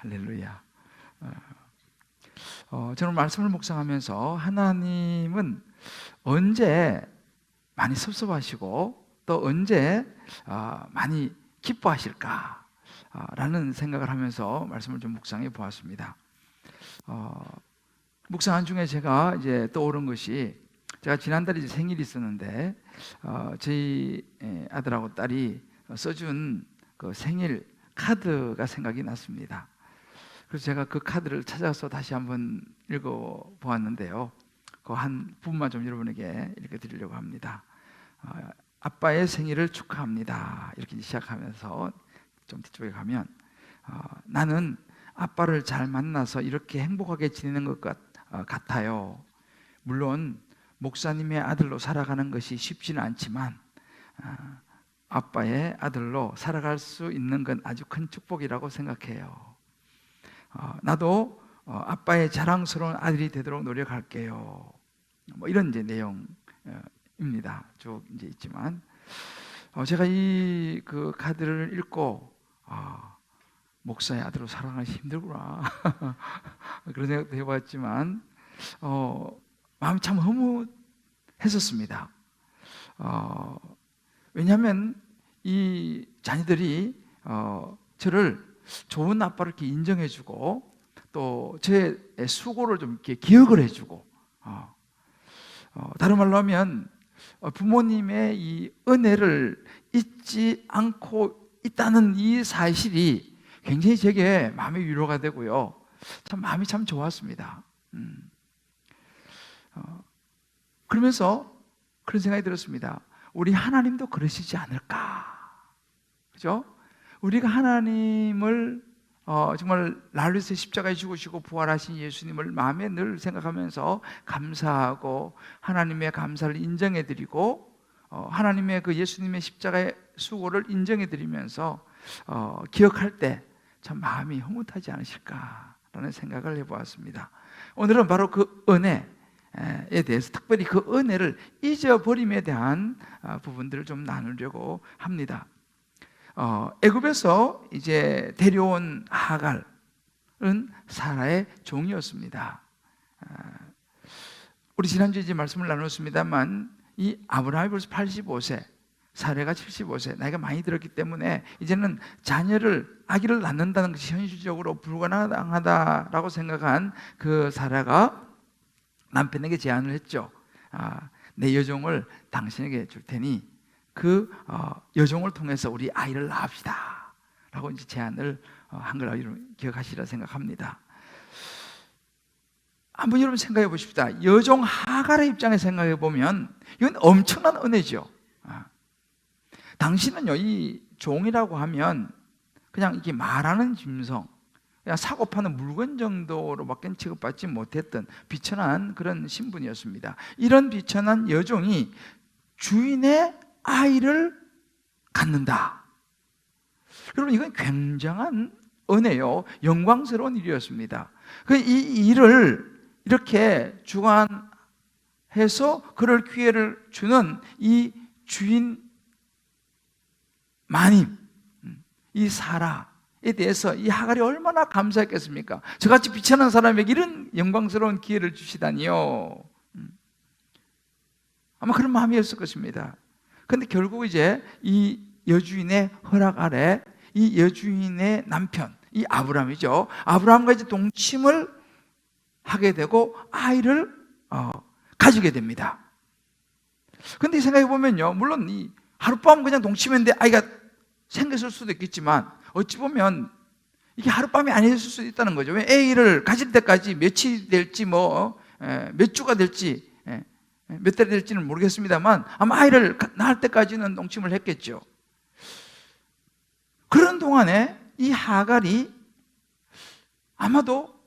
할렐루야. 저는 말씀을 묵상하면서 하나님은 언제 많이 섭섭하시고 또 언제 많이 기뻐하실까 라는 생각을 하면서 말씀을 좀 묵상해 보았습니다. 묵상한 중에 제가 이제 떠오른 것이, 제가 지난달에 이제 생일이 있었는데 저희 아들하고 딸이 써준 그 생일 카드가 생각이 났습니다. 그래서 제가 그 카드를 찾아서 다시 한번 읽어 보았는데요, 그 한 부분만 좀 여러분에게 읽어드리려고 합니다. 아빠의 생일을 축하합니다, 이렇게 시작하면서 좀 뒤쪽에 가면 나는 아빠를 잘 만나서 이렇게 행복하게 지내는 것 같아요. 물론 목사님의 아들로 살아가는 것이 쉽지는 않지만 아빠의 아들로 살아갈 수 있는 건 아주 큰 축복이라고 생각해요. 나도 아빠의 자랑스러운 아들이 되도록 노력할게요. 뭐 이런 이제 내용입니다. 쭉 이제 있지만 제가 이 그 카드를 읽고 목사의 아들로 살아가기 힘들구나 그런 생각도 해봤지만 마음이 참 흐뭇했었습니다. 왜냐하면 이 자녀들이 저를 좋은 아빠로 이렇게 인정해주고 또 제 수고를 좀 이렇게 기억을 해주고, 다른 말로 하면 부모님의 이 은혜를 잊지 않고 있다는 이 사실이 굉장히 제게 마음의 위로가 되고요, 참 마음이 참 좋았습니다. 그러면서 그런 생각이 들었습니다. 우리 하나님도 그러시지 않을까? 그죠? 우리가 하나님을 정말 나를 위해서 십자가에 죽으시고 부활하신 예수님을 마음에 늘 생각하면서 감사하고 하나님의 감사를 인정해드리고 하나님의 그 예수님의 십자가의 수고를 인정해드리면서 기억할 때 참 마음이 흐뭇하지 않으실까라는 생각을 해보았습니다. 오늘은 바로 그 은혜에 대해서, 특별히 그 은혜를 잊어버림에 대한 부분들을 좀 나누려고 합니다. 애굽에서 이제 데려온 하갈은 사라의 종이었습니다. 우리 지난주에 이제 말씀을 나눴습니다만 이 아브라함이 벌써 85세, 사라가 75세, 나이가 많이 들었기 때문에 이제는 아기를 낳는다는 것이 현실적으로 불가능하다라고 생각한 그 사라가 남편에게 제안을 했죠. 내 여종을 당신에게 줄 테니 그 여종을 통해서 우리 아이를 낳읍시다 라고 이제 제안을 한 걸 기억하시리라 생각합니다. 한번 여러분 생각해 보십시다. 여종 하갈의 입장에 생각해 보면 이건 엄청난 은혜죠. 당신은요, 이 종이라고 하면 그냥 이게 말하는 짐승, 그냥 사고 파는 물건 정도로밖에 취급받지 못했던 비천한 그런 신분이었습니다. 이런 비천한 여종이 주인의 아이를 갖는다. 여러분, 이건 굉장한 은혜요, 영광스러운 일이었습니다. 이 일을 이렇게 주관해서 그럴 기회를 주는 이 주인 마님, 이 사라에 대해서 이 하갈이 얼마나 감사했겠습니까? 저같이 비천한 사람에게 이런 영광스러운 기회를 주시다니요. 아마 그런 마음이었을 것입니다. 그런데 결국 이제 이 여주인의 허락 아래 이 여주인의 남편, 이 아브라함이죠, 아브라함과 이제 동침을 하게 되고 아이를 가지게 됩니다. 그런데 생각해 보면요, 물론 이 하룻밤 그냥 동침했는데 아이가 생겼을 수도 있겠지만 어찌 보면 이게 하룻밤이 아니었을 수도 있다는 거죠. 왜 아이를 가질 때까지 며칠이 될지 몇 주가 될지 몇 달이 될지는 모르겠습니다만 아마 아이를 낳을 때까지는 동침을 했겠죠. 그런 동안에 이 하갈이 아마도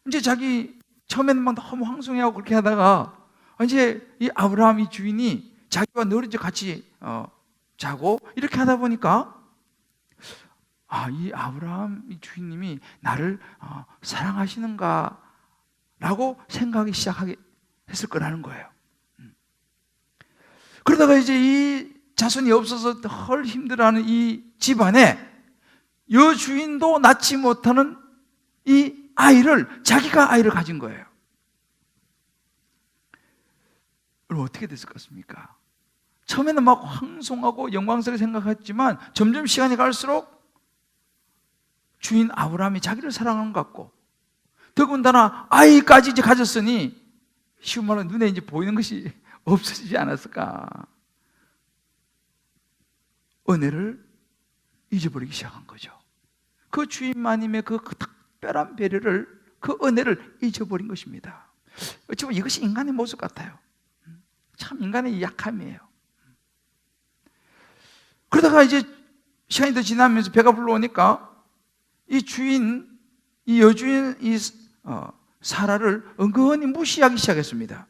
이제 자기 처음에는 막 너무 황송해하고 그렇게 하다가 이제 이 아브라함 이 주인이 자기와 늘 이제 같이 자고 이렇게 하다 보니까 이 아브라함 이 주인님이 나를 사랑하시는가 라고 생각하기 시작하게 했을 거라는 거예요. 그러다가 이제 이 자손이 없어서 헐 힘들어하는 이 집안에 여주인도 낳지 못하는 이 아이를, 자기가 아이를 가진 거예요. 그럼 어떻게 됐을 것 같습니까? 처음에는 막 황송하고 영광스럽게 생각했지만 점점 시간이 갈수록 주인 아브라함이 자기를 사랑하는 것 같고, 더군다나 아이까지 이제 가졌으니 쉬운 말로 눈에 이제 보이는 것이 없어지지 않았을까? 은혜를 잊어버리기 시작한 거죠. 그 주인마님의 그 특별한 배려를, 그 은혜를 잊어버린 것입니다. 어찌 보면 이것이 인간의 모습 같아요. 참 인간의 약함이에요. 그러다가 이제 시간이 더 지나면서 배가 불러오니까 이 주인, 이 여주인, 사라를 은근히 무시하기 시작했습니다.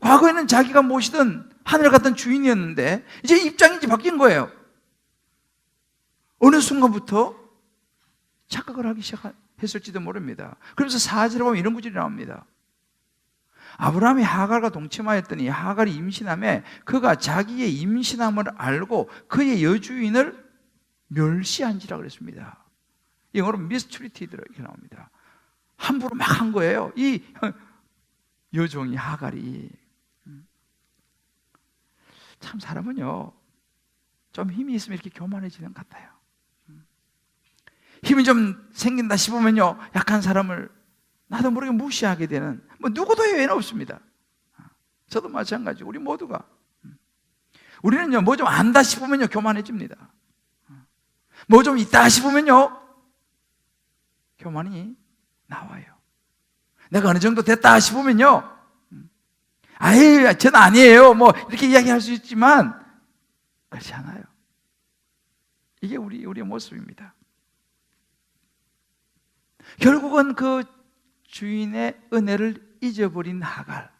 과거에는 자기가 모시던 하늘 같은 주인이었는데 이제 입장이 이제 바뀐 거예요. 어느 순간부터 착각을 하기 시작했을지도 모릅니다. 그래서 4절에 보면 이런 구절이 나옵니다. 아브라함이 하갈과 동침하였더니 하갈이 임신함에 그가 자기의 임신함을 알고 그의 여주인을 멸시한지라 그랬습니다. 영어로 mistreated 이렇게 나옵니다. 함부로 막 한 거예요. 이 여종이 하갈이. 참 사람은요, 좀 힘이 있으면 이렇게 교만해지는 것 같아요. 힘이 좀 생긴다 싶으면요, 약한 사람을 나도 모르게 무시하게 되는, 뭐 누구도 예외는 없습니다. 저도 마찬가지고 우리 모두가. 우리는요, 뭐 좀 안다 싶으면요 교만해집니다. 뭐 좀 있다 싶으면요 교만이 나와요. 내가 어느 정도 됐다 싶으면요, 아예 저는 아니에요, 뭐 이렇게 이야기할 수 있지만 그렇지 않아요. 이게 우리의 모습입니다. 결국은 그 주인의 은혜를 잊어버린 하갈,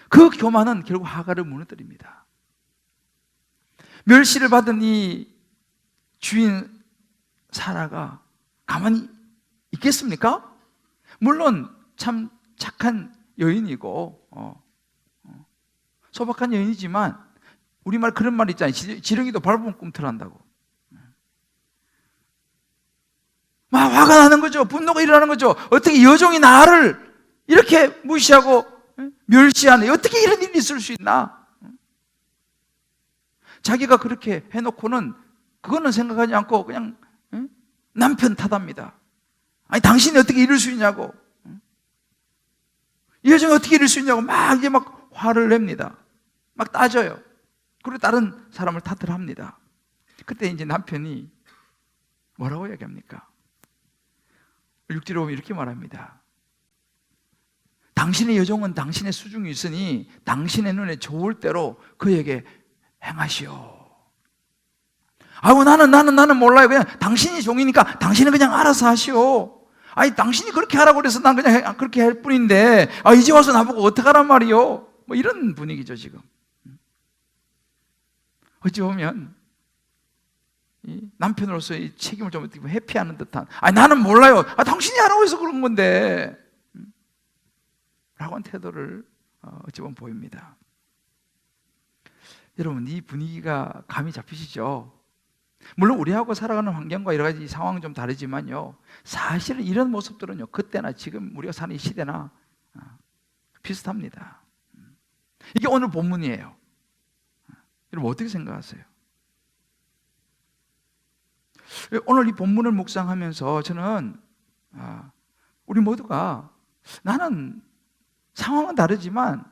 그 교만은 결국 하갈을 무너뜨립니다. 멸시를 받은 이 주인 사라가 가만히 있겠습니까? 물론 참 착한 여인이고 소박한 여인이지만 우리말 그런 말 있잖아요. 지렁이도 밟으면 꿈틀한다고. 막 화가 나는 거죠. 분노가 일어나는 거죠. 어떻게 여종이 나를 이렇게 무시하고 멸시하네. 어떻게 이런 일이 있을 수 있나? 자기가 그렇게 해놓고는 그거는 생각하지 않고 그냥 남편 탓합니다. 아니 당신이 어떻게 이럴 수 있냐고, 이 여종이 어떻게 이럴 수 있냐고 막 이제 막 화를 냅니다. 막 따져요. 그리고 다른 사람을 탓을 합니다. 그때 이제 남편이 뭐라고 얘기합니까? 6절에 보면 이렇게 말합니다. 당신의 여종은 당신의 수중이 있으니 당신의 눈에 좋을 대로 그에게 행하시오. 아이고 나는 몰라요. 그냥 당신이 종이니까 당신은 그냥 알아서 하시오. 아니 당신이 그렇게 하라고 그래서 난 그냥 그렇게 할 뿐인데 이제 와서 나보고 어떡하란 말이요. 뭐 이런 분위기죠 지금. 어찌 보면 이 남편으로서 이 책임을 좀 어떻게 회피하는 듯한, 나는 몰라요, 당신이 하라고 해서 그런 건데 라고 하는 태도를 어찌 보면 보입니다. 여러분, 이 분위기가 감이 잡히시죠? 물론 우리하고 살아가는 환경과 여러 가지 상황은 좀 다르지만요, 사실은 이런 모습들은요 그때나 지금 우리가 사는 이 시대나 비슷합니다. 이게 오늘 본문이에요. 여러분 어떻게 생각하세요? 오늘 이 본문을 묵상하면서 저는 우리 모두가, 나는 상황은 다르지만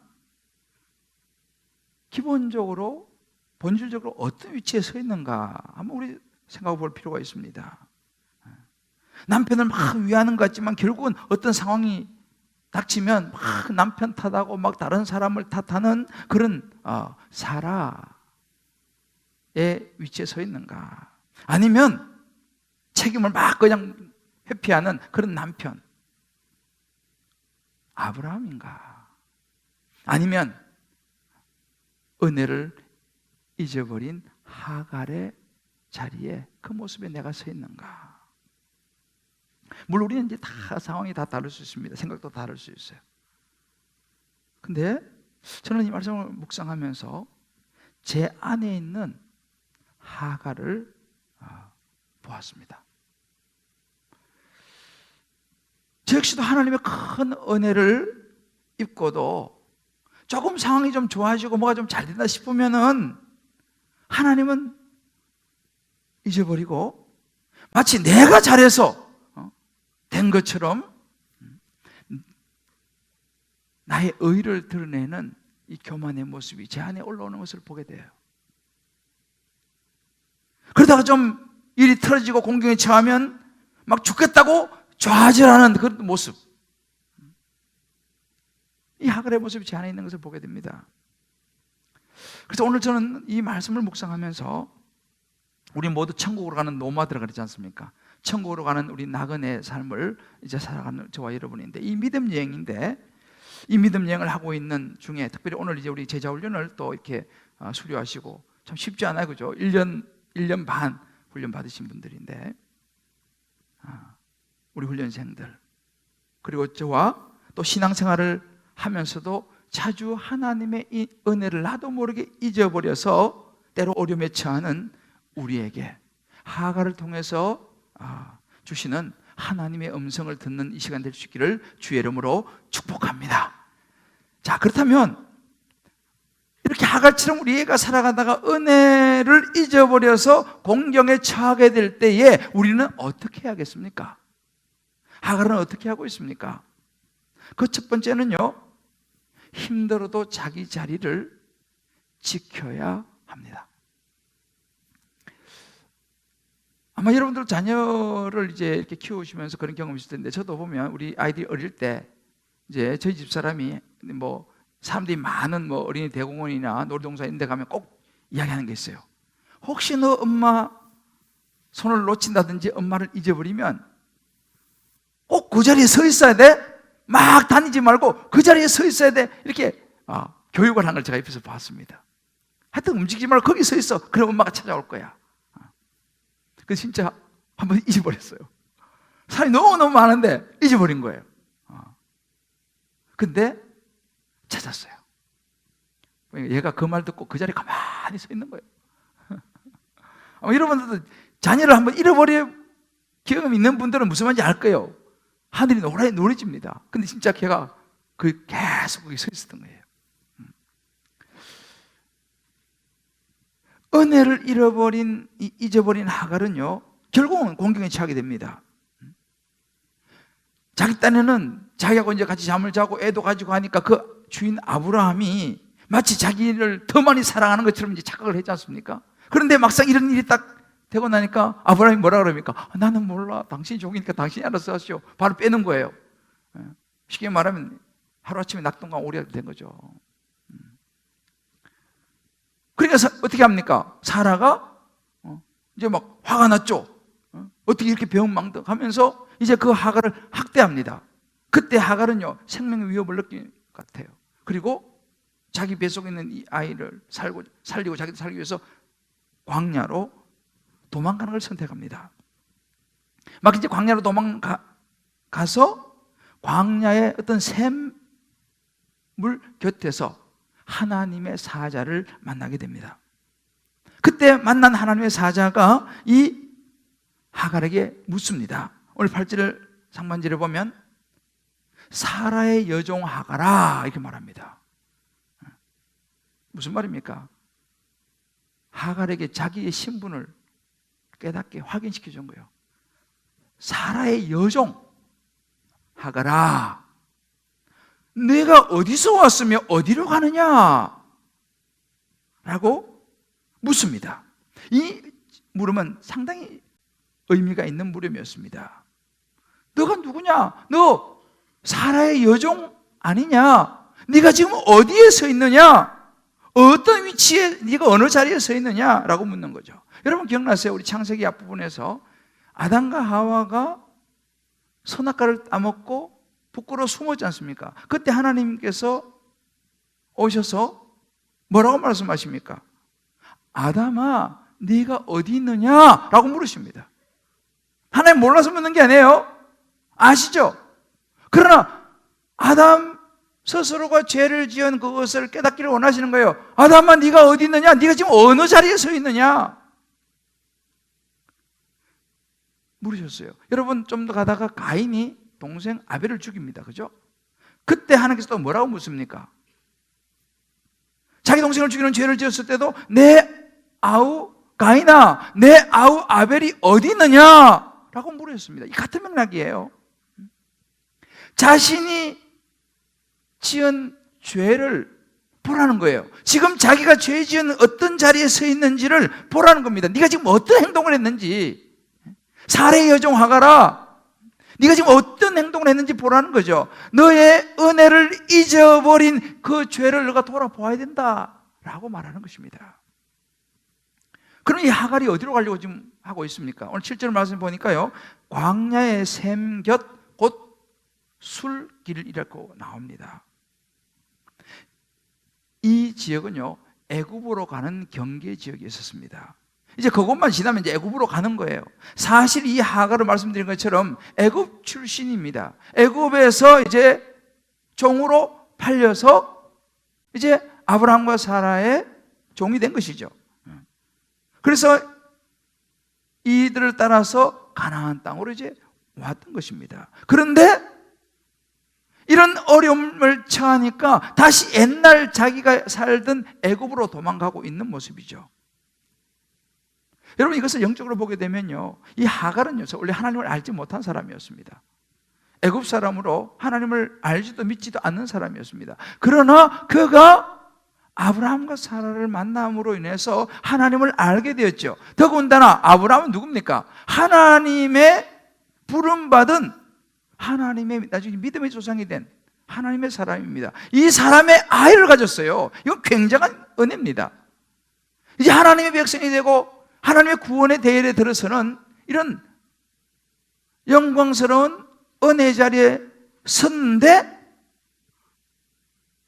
기본적으로 본질적으로 어떤 위치에 서 있는가 한번 우리 생각해 볼 필요가 있습니다. 남편을 막 위하는 것 같지만 결국은 어떤 상황이 닥치면 막 남편 탓하고 막 다른 사람을 탓하는 그런 사라의 위치에 서 있는가, 아니면 책임을 막 그냥 회피하는 그런 남편 아브라함인가, 아니면 은혜를 잊어버린 하갈의 자리에 그 모습에 내가 서 있는가. 물론 우리는 이제 다 상황이 다 다를 수 있습니다. 생각도 다를 수 있어요. 근데 저는 이 말씀을 묵상하면서 제 안에 있는 하갈을 보았습니다. 저 역시도 하나님의 큰 은혜를 입고도 조금 상황이 좀 좋아지고 뭐가 좀 잘 된다 싶으면은 하나님은 잊어버리고 마치 내가 잘해서 된 것처럼 나의 의를 드러내는 이 교만의 모습이 제 안에 올라오는 것을 보게 돼요. 그러다가 좀 일이 틀어지고 공경에 처하면 막 죽겠다고 좌절하는 그 모습, 이 하갈의 모습이 제 안에 있는 것을 보게 됩니다. 그래서 오늘 저는 이 말씀을 묵상하면서 우리 모두 천국으로 가는 노마드라 그러지 않습니까? 천국으로 가는 우리 나그네 삶을 이제 살아가는 저와 여러분인데, 이 믿음 여행인데, 이 믿음 여행을 하고 있는 중에 특별히 오늘 이제 우리 제자 훈련을 또 이렇게 수료하시고, 참 쉽지 않아요, 그죠? 1년 반 훈련 받으신 분들인데, 우리 훈련생들, 그리고 저와 또 신앙생활을 하면서도 자주 하나님의 이 은혜를 나도 모르게 잊어버려서 때로 어려움에 처하는 우리에게 하갈을 통해서 주시는 하나님의 음성을 듣는 이 시간 될 수 있기를 주의 이름으로 축복합니다. 자, 그렇다면 이렇게 하갈처럼 우리가 살아가다가 은혜를 잊어버려서 공경에 처하게 될 때에 우리는 어떻게 해야겠습니까? 하갈은 어떻게 하고 있습니까? 그 첫 번째는요, 힘들어도 자기 자리를 지켜야 합니다. 아마 여러분들 자녀를 이제 이렇게 키우시면서 그런 경험이 있을 텐데, 저도 보면 우리 아이들이 어릴 때 이제 저희 집 사람이 뭐 사람들이 많은 뭐 어린이 대공원이나 놀이동산 이런 데 가면 꼭 이야기하는 게 있어요. 혹시 너 엄마 손을 놓친다든지 엄마를 잊어버리면 꼭 그 자리에 서 있어야 돼. 막 다니지 말고 그 자리에 서 있어야 돼. 이렇게 교육을 한 걸 제가 옆에서 봤습니다. 하여튼 움직이지 말고 거기 서 있어. 그럼 엄마가 찾아올 거야. 그 진짜 한번 잊어버렸어요. 사람이 너무너무 많은데 잊어버린 거예요. 근데 찾았어요. 얘가 그 말 듣고 그 자리에 가만히 서 있는 거예요. 여러분들도 자녀를 한번 잃어버린 경험이 있는 분들은 무슨 말인지 알 거예요. 하늘이 노래집니다. 근데 진짜 걔가 계속 거기 서 있었던 거예요. 은혜를 잊어버린 하갈은요, 결국은 공경에 처하게 됩니다. 자기 딴에는 자기하고 이제 같이 잠을 자고 애도 가지고 하니까 그 주인 아브라함이 마치 자기를 더 많이 사랑하는 것처럼 이제 착각을 했지 않습니까? 그런데 막상 이런 일이 딱 되고 나니까 아브라함이 뭐라 그럽니까? 나는 몰라. 당신이 종이니까 당신이 알아서 하시오. 바로 빼는 거예요. 쉽게 말하면 하루아침에 낙동강 오리가 된 거죠. 그러니까 어떻게 합니까? 사라가 이제 막 화가 났죠. 어떻게 이렇게 배은망덕 하면서 이제 그 하갈을 학대합니다. 그때 하갈은요, 생명의 위협을 느낀 것 같아요. 그리고 자기 뱃속에 있는 이 아이를 살리고 자기도 살기 위해서 광야로 도망가는 걸 선택합니다. 막 이제 광야로 도망가서 광야의 어떤 샘물 곁에서 하나님의 사자를 만나게 됩니다. 그때 만난 하나님의 사자가 이 하갈에게 묻습니다. 오늘 8절 상반절에 보면 사라의 여종 하갈아 이렇게 말합니다. 무슨 말입니까? 하갈에게 자기의 신분을 깨닫게 확인시켜 준 거예요. 사라의 여종 하갈아, 내가 어디서 왔으며 어디로 가느냐? 라고 묻습니다. 이 물음은 상당히 의미가 있는 물음이었습니다. 너가 누구냐? 너 사라의 여종 아니냐? 네가 지금 어디에 서 있느냐? 어떤 위치에, 네가 어느 자리에 서 있느냐? 라고 묻는 거죠. 여러분 기억나세요? 우리 창세기 앞부분에서 아담과 하와가 선악과를 따먹고 부끄러워 숨었지 않습니까? 그때 하나님께서 오셔서 뭐라고 말씀하십니까? 아담아, 네가 어디 있느냐? 라고 물으십니다. 하나님 몰라서 묻는 게 아니에요. 아시죠? 그러나 아담 스스로가 죄를 지은 그것을 깨닫기를 원하시는 거예요. 아담아, 네가 어디 있느냐? 네가 지금 어느 자리에 서 있느냐? 물으셨어요. 여러분 좀 더 가다가 가인이 동생 아벨을 죽입니다. 그죠? 그때 하나님께서 또 뭐라고 묻습니까? 자기 동생을 죽이는 죄를 지었을 때도 내 아우 가인아, 내 아우 아벨이 어디 있느냐? 라고 물으셨습니다. 이 같은 맥락이에요. 자신이 지은 죄를 보라는 거예요. 지금 자기가 죄 지은 어떤 자리에 서 있는지를 보라는 겁니다. 네가 지금 어떤 행동을 했는지. 사례의 여종 하가라, 네가 지금 어떤 행동을 했는지 보라는 거죠. 너의 은혜를 잊어버린 그 죄를 너가 돌아보아야 된다라고 말하는 것입니다. 그럼 이 하갈이 어디로 가려고 지금 하고 있습니까? 오늘 7절 말씀 보니까요, 광야의 샘 곁 곧 술길이라고 나옵니다. 이 지역은요, 애굽으로 가는 경계 지역이 있었습니다. 이제 그곳만 지나면 이제 애굽으로 가는 거예요. 사실 이 하갈을 말씀드린 것처럼 애굽 출신입니다. 애굽에서 이제 종으로 팔려서 이제 아브라함과 사라의 종이 된 것이죠. 그래서 이들을 따라서 가나안 땅으로 이제 왔던 것입니다. 그런데 이런 어려움을 처하니까 다시 옛날 자기가 살던 애굽으로 도망가고 있는 모습이죠. 여러분, 이것을 영적으로 보게 되면요, 이 하갈은요, 원래 하나님을 알지 못한 사람이었습니다. 애굽 사람으로 하나님을 알지도 믿지도 않는 사람이었습니다. 그러나 그가 아브라함과 사라를 만남으로 인해서 하나님을 알게 되었죠. 더군다나 아브라함은 누굽니까? 하나님의 부름받은, 하나님의 나중에 믿음의 조상이 된 하나님의 사람입니다. 이 사람의 아이를 가졌어요. 이건 굉장한 은혜입니다. 이제 하나님의 백성이 되고 하나님의 구원의 대열에 들어서는 이런 영광스러운 은혜 자리에 섰는데,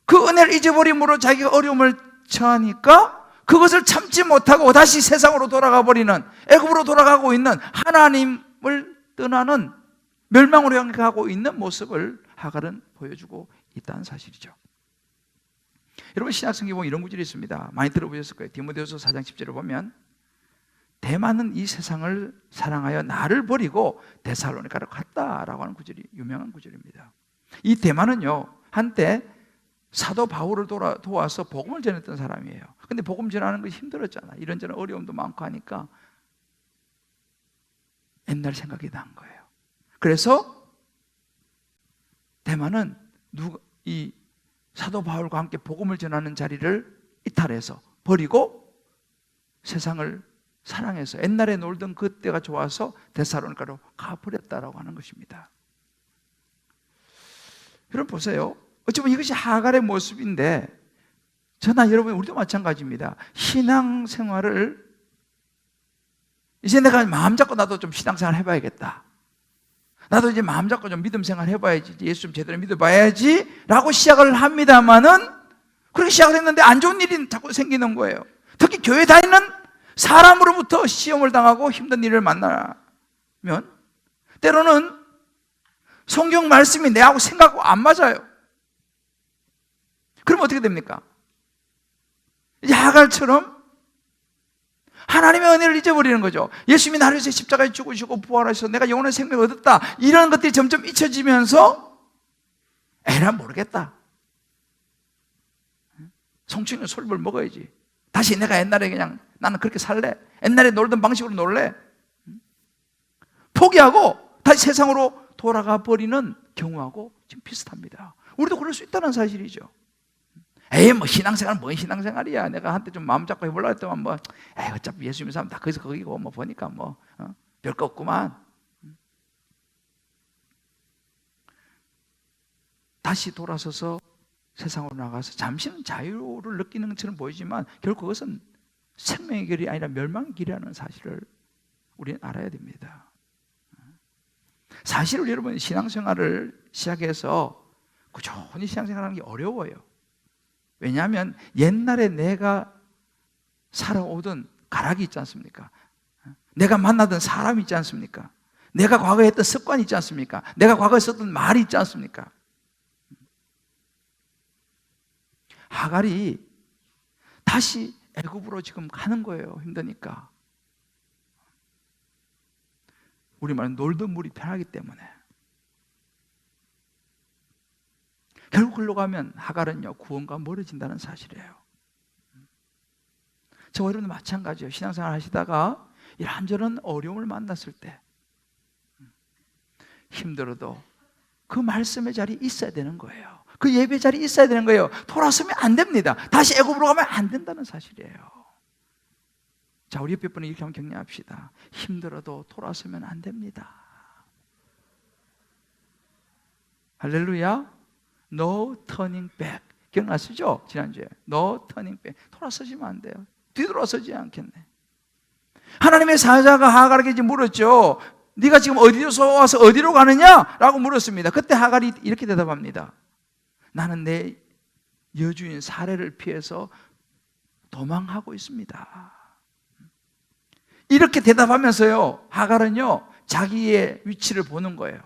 그 은혜를 잊어버림으로 자기가 어려움을 처하니까 그것을 참지 못하고 다시 세상으로 돌아가 버리는, 애굽으로 돌아가고 있는, 하나님을 떠나는, 멸망으로 향해 가고 있는 모습을 하갈은 보여주고 있다는 사실이죠. 여러분, 신약성경에 보면 이런 구절이 있습니다. 많이 들어보셨을 거예요. 디모데후서 4장 10절을 보면 대만은 이 세상을 사랑하여 나를 버리고 데살로니가로 갔다라고 하는 구절이 유명한 구절입니다. 이 대만은요, 한때 사도 바울을 도와서 복음을 전했던 사람이에요. 근데 복음 전하는 것이 힘들었잖아. 이런저런 어려움도 많고 하니까 옛날 생각이 난 거예요. 그래서 대만은 이 사도 바울과 함께 복음을 전하는 자리를 이탈해서 버리고 세상을 사랑해서 옛날에 놀던 그때가 좋아서 데살로니가로 가버렸다라고 하는 것입니다. 여러분 보세요. 어쩌면 이것이 하갈의 모습인데, 저나 여러분 우리도 마찬가지입니다. 신앙생활을 이제 내가 마음 잡고 나도 좀 신앙생활 해봐야겠다, 나도 이제 마음 잡고 좀 믿음생활 해봐야지, 예수 좀 제대로 믿어봐야지 라고 시작을 합니다만은, 그렇게 시작을 했는데 안 좋은 일이 자꾸 생기는 거예요. 특히 교회 다니는 사람으로부터 시험을 당하고 힘든 일을 만나면 때로는 성경 말씀이 내하고 생각하고 안 맞아요. 그럼 어떻게 됩니까? 이제 하갈처럼 하나님의 은혜를 잊어버리는 거죠. 예수님이 나를 위해서 십자가에 죽으시고 부활하셔서 내가 영원한 생명을 얻었다, 이런 것들이 점점 잊혀지면서 에라 모르겠다, 성충이 솔벌 먹어야지, 다시 내가 옛날에 그냥 나는 그렇게 살래, 옛날에 놀던 방식으로 놀래, 포기하고 다시 세상으로 돌아가 버리는 경우하고 지금 비슷합니다. 우리도 그럴 수 있다는 사실이죠. 에이, 뭐 신앙생활, 뭔 신앙생활이야, 내가 한때 좀 마음 잡고 해보려고 했더만 뭐 에이, 어차피 예수 믿는 사람 다 거기서 거기고 뭐 보니까 뭐 별거 없구만. 다시 돌아서서 세상으로 나가서 잠시는 자유를 느끼는 것처럼 보이지만 결국 그것은 생명의 길이 아니라 멸망의 길이라는 사실을 우리는 알아야 됩니다. 사실 여러분, 신앙생활을 시작해서 꾸준히 신앙생활하는 게 어려워요. 왜냐하면 옛날에 내가 살아오던 가락이 있지 않습니까? 내가 만나던 사람이 있지 않습니까? 내가 과거에 했던 습관이 있지 않습니까? 내가 과거에 썼던 말이 있지 않습니까? 하갈이 다시 애굽으로 지금 가는 거예요. 힘드니까. 우리말은 놀던 물이 편하기 때문에. 결국 글로 가면 하갈은요 구원과 멀어진다는 사실이에요. 저와 여러분도 마찬가지예요. 신앙생활 하시다가 이런저런 어려움을 만났을 때 힘들어도 그 말씀의 자리에 있어야 되는 거예요. 그 예배 자리에 있어야 되는 거예요. 돌아서면 안 됩니다. 다시 애굽으로 가면 안 된다는 사실이에요. 자, 우리 옆에 분은 이렇게 한번 격려합시다. 힘들어도 돌아서면 안 됩니다. 할렐루야. No turning back. 기억나시죠? 지난주에 No turning back. 돌아서시면 안 돼요. 뒤돌아서지 않겠네. 하나님의 사자가 하갈에게 물었죠. 네가 지금 어디서 와서 어디로 가느냐? 라고 물었습니다. 그때 하갈이 이렇게 대답합니다. 나는 내 여주인 사례를 피해서 도망하고 있습니다. 이렇게 대답하면서요, 하갈은요 자기의 위치를 보는 거예요.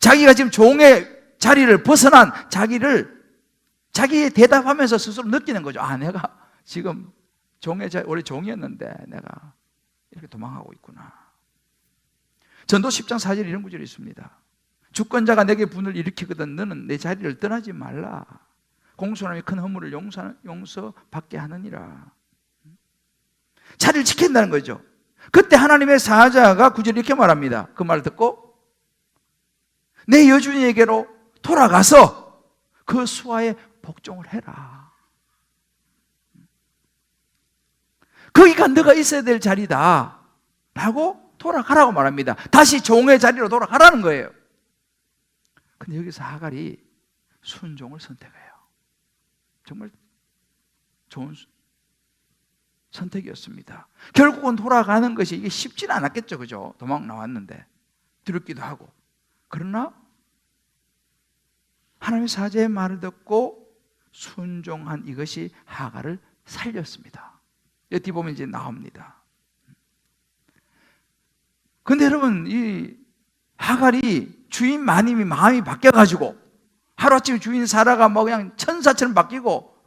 자기가 지금 종의 자리를 벗어난 자기의 대답하면서 스스로 느끼는 거죠. 아, 내가 지금 원래 종이었는데 내가 이렇게 도망하고 있구나. 전도 10장 4절에 이런 구절이 있습니다. 주권자가 내게 분을 일으키거든 너는 내 자리를 떠나지 말라. 공손함이 큰 허물을 용서받게 하느니라. 자리를 지킨다는 거죠. 그때 하나님의 사자가 구절에 이렇게 말합니다. 그 말을 듣고 내 여주인에게로 돌아가서 그 수하에 복종을 해라. 거기가 너가 있어야 될 자리다 라고 돌아가라고 말합니다. 다시 종의 자리로 돌아가라는 거예요. 근데 여기서 하갈이 순종을 선택해요. 정말 좋은 선택이었습니다. 결국은 돌아가는 것이 이게 쉽지는 않았겠죠. 그죠? 도망 나왔는데 두렵기도 하고. 그러나 하나님의 사자의 말을 듣고 순종한 이것이 하갈을 살렸습니다. 여기 보면 이제 나옵니다. 근데 여러분, 이 하갈이 주인 마님이 마음이 바뀌어가지고 하루아침에 주인 사라가 뭐 그냥 천사처럼 바뀌고